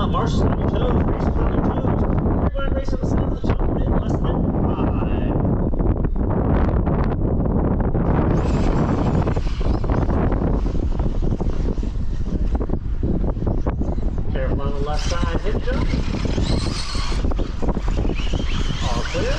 Marshall's on your toes. Racers on their toes. Everybody race on the side of the jump in less than 5. Careful on the left side. Hip jump. All clear.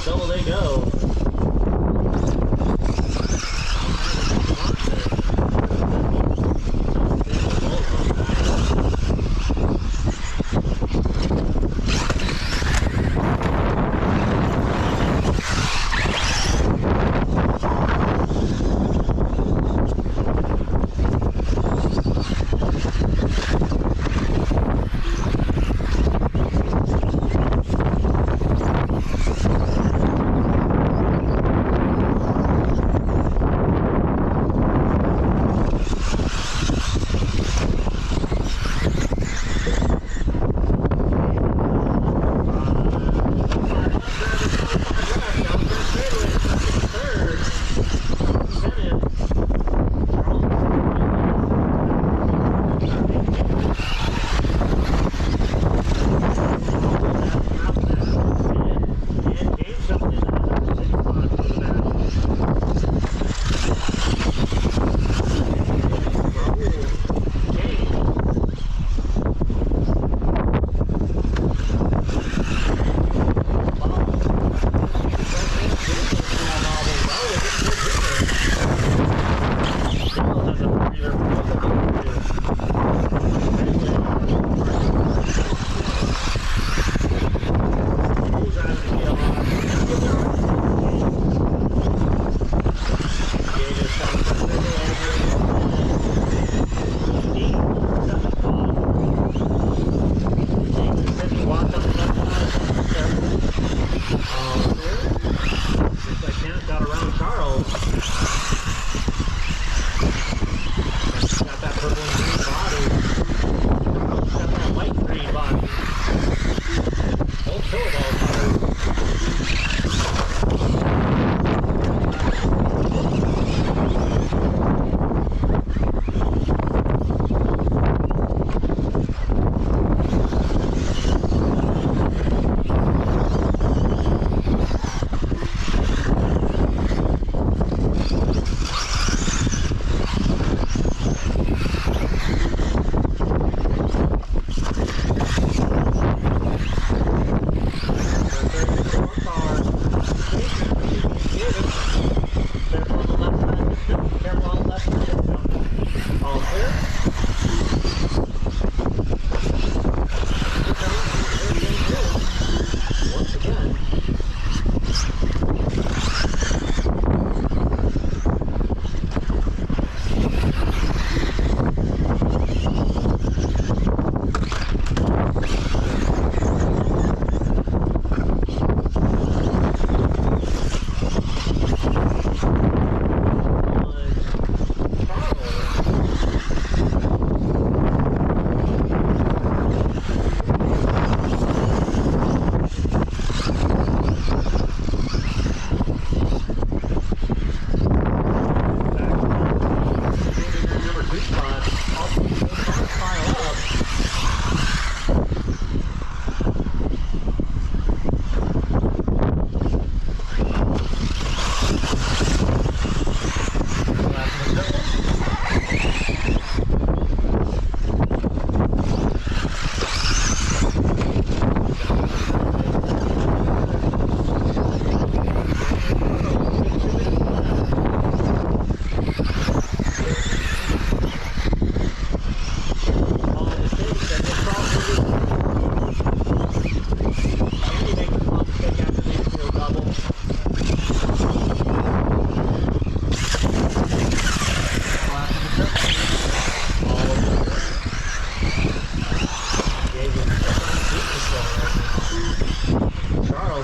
Double they go.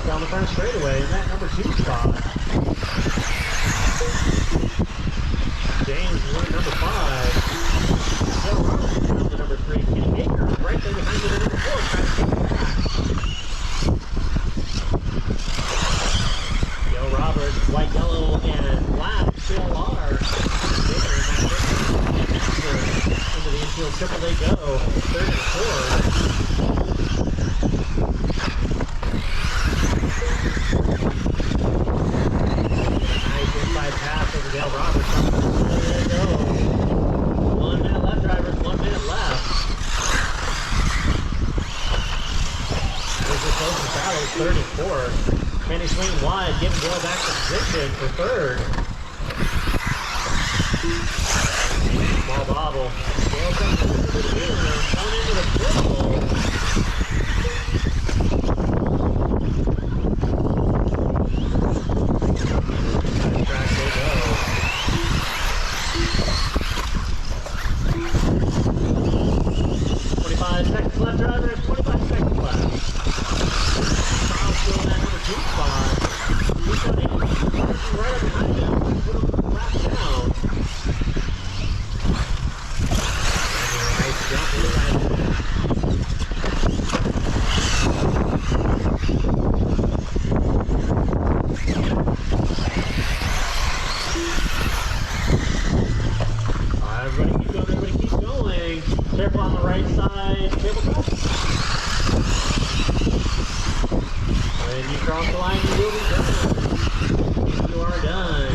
down the front straightaway in that number 2 spot. James is in number 5. Joe Roberts is down to number 3. Kenny Baker right there behind him at number 4, trying to take it back. Joe Roberts, white, yellow, and black still are. Baker in that into the infield triple they go. 3rd and 4th. Nice inside pass over Dale Roberts. There they go. 1 minute left, drivers. 1 minute left. There's the closest battle. 3rd and 4th. Kenny swing wide, getting Dale back to position for 3rd. Ball bobble. Dale comes into the middle, going into the triple. Track they go. 25 seconds left, drivers. 25 seconds left. Charles still in that number 2 spot. He's got him right up behind him. Put him lap down. Nice jump in the right. Everybody keep going. Careful on the right side. Tabletop. When you cross the line, you will be done. You are done.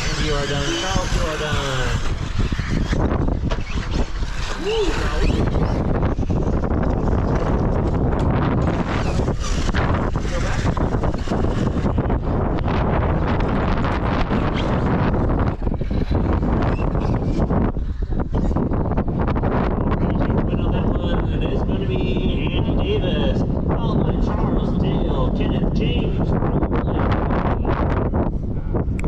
And you are done. Charles, you are done. Woo!